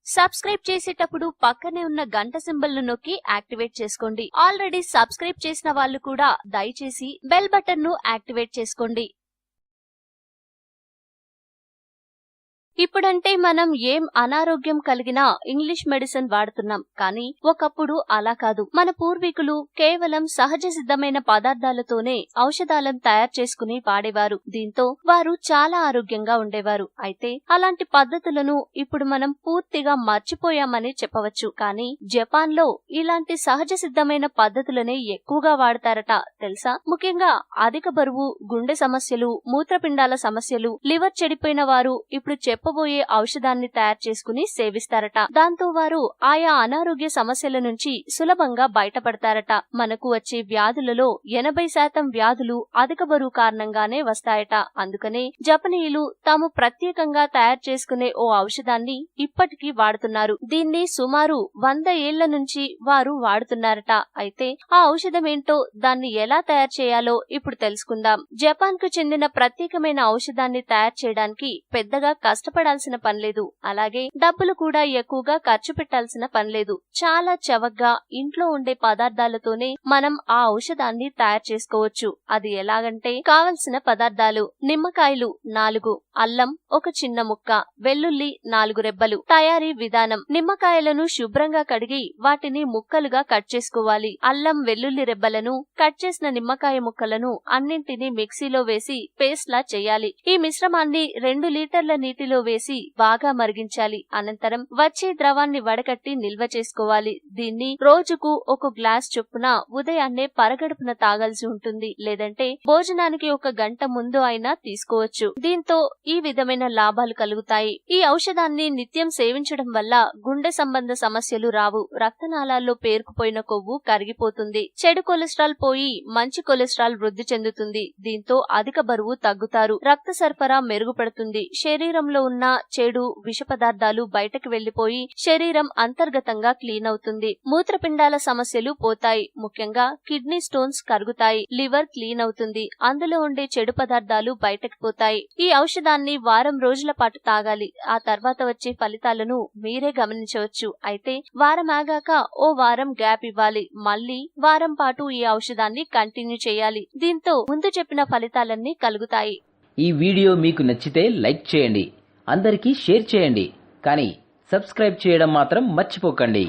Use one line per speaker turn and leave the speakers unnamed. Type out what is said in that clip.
Subscribe చేసేటప్పుడు పక్కనే ఉన్న గంట సింబల్ ను నొక్కి యాక్టివేట్ చేసుకోండి. ఆల్రెడీ సబ్స్క్రైబ్ చేసిన వాళ్ళు కూడా దయచేసి బెల్ బటన్ ను యాక్టివేట్ చేసుకోండి. ఇప్పుడంటే మనం ఏం అనారోగ్యం కలిగినా ఇంగ్లీష్ మెడిసిన్ వాడుతున్నాం. కానీ ఒకప్పుడు అలా కాదు. మన పూర్వీకులు కేవలం సహజ సిద్ధమైన పదార్థాలతోనే ఔషధాలను తయారు చేసుకుని వాడేవారు. దీంతో వారు చాలా ఆరోగ్యంగా ఉండేవారు. అయితే అలాంటి పద్ధతులను ఇప్పుడు మనం పూర్తిగా మర్చిపోయామని చెప్పవచ్చు. కానీ జపాన్ లో ఇలాంటి సహజ సిద్ధమైన పద్ధతులనే ఎక్కువగా వాడతారట తెలుసా? ముఖ్యంగా అధిక బరువు, గుండె సమస్యలు, మూత్రపిండాల సమస్యలు, లివర్ చెడిపోయిన వారు ఇప్పుడు చెప్పబోయే ఔషధాన్ని తయారు చేసుకుని సేవిస్తారట. దాంతో వారు ఆయా అనారోగ్య సమస్యల నుంచి సులభంగా బయటపడతారట. మనకు వచ్చే వ్యాధులలో 80% వ్యాధులు అధిక బరువు కారణంగానే వస్తాయట. అందుకనే జపనీయులు తాము ప్రత్యేకంగా తయారు చేసుకునే ఓ ఔషధాన్ని ఇప్పటికీ వాడుతున్నారు. దీన్ని సుమారు 100 ఏళ్ల నుంచి వారు వాడుతున్నారట. అయితే ఆ ఔషధం ఏంటో, దాన్ని ఎలా తయారు చేయాలో ఇప్పుడు తెలుసుకుందాం. జపాన్ కు చెందిన ప్రత్యేకమైన ఔషధాన్ని తయారు చేయడానికి పెద్దగా కష్టపడాల్సిన పనిలేదు. అలాగే డబ్బులు కూడా ఎక్కువగా ఖర్చు పెట్టాల్సిన పనిలేదు. చాలా చవకగా ఇంట్లో ఉండే పదార్థాలతోనే మనం ఆ ఔషధాన్ని తయారు చేసుకోవచ్చు. అది ఎలాగంటే, కావలసిన పదార్థాలు: నిమ్మకాయలు 4, అల్లం 1 చిన్న ముక్క, వెల్లుల్లి 4 రెబ్బలు. తయారీ విధానం: నిమ్మకాయలను శుభ్రంగా కడిగి వాటిని ముక్కలుగా కట్ చేసుకోవాలి. అల్లం, వెల్లుల్లి రెబ్బలను, కట్ చేసిన నిమ్మకాయ ముక్కలను అన్నింటినీ మిక్సీలో వేసి పేస్ట్ లా చేయాలి. ఈ మిశ్రమాన్ని 2 లీటర్ల నీటిలో వేసి బాగా మరిగించాలి. అనంతరం వచ్చే ద్రవాన్ని వడకట్టి నిల్వ చేసుకోవాలి. దీన్ని రోజుకు 1 గ్లాస్ చొప్పున ఉదయాన్నే పరగడుపున తాగాల్సి ఉంటుంది. లేదంటే భోజనానికి 1 గంట ముందు అయినా తీసుకోవచ్చు. దీంతో ఈ విధమైన లాభాలు కలుగుతాయి. ఈ ఔషధాన్ని నిత్యం సేవించడం వల్ల గుండె సంబంధ సమస్యలు రావు. రక్తనాళాల్లో పేరుకుపోయిన కొవ్వు కరిగిపోతుంది. చెడు కొలెస్ట్రాల్ పోయి మంచి కొలెస్ట్రాల్ వృద్ధి చెందుతుంది. దీంతో అధిక బరువు తగ్గుతారు. రక్త సరఫరా మెరుగుపడుతుంది. శరీరంలో ఉన్న చెడు విష పదార్థాలు బయటకు వెళ్లిపోయి శరీరం అంతర్గతంగా క్లీన్ అవుతుంది. మూత్రపిండాల సమస్యలు పోతాయి. ముఖ్యంగా కిడ్నీ స్టోన్స్ కరుగుతాయి. లివర్ క్లీన్ అవుతుంది. అందులో ఉండే చెడు పదార్థాలు బయటకు పోతాయి. ఈ ఔషధాన్ని వారం రోజుల పాటు తాగాలి. ఆ తర్వాత వచ్చే ఫలితాలను మీరే గమనించవచ్చు. అయితే వారం ఆగాక ఓ వారం గ్యాప్ ఇవ్వాలి. మళ్ళీ వారం పాటు ఈ ఔషధాన్ని కంటిన్యూ చేయాలి. దీంతో ముందు చెప్పిన ఫలితాలన్నీ కలుగుతాయి.
ఈ వీడియో మీకు నచ్చితే లైక్ చేయండి, అందరికీ షేర్ చేయండి, కానీ సబ్స్క్రైబ్ చేయడం మాత్రం మర్చిపోకండి.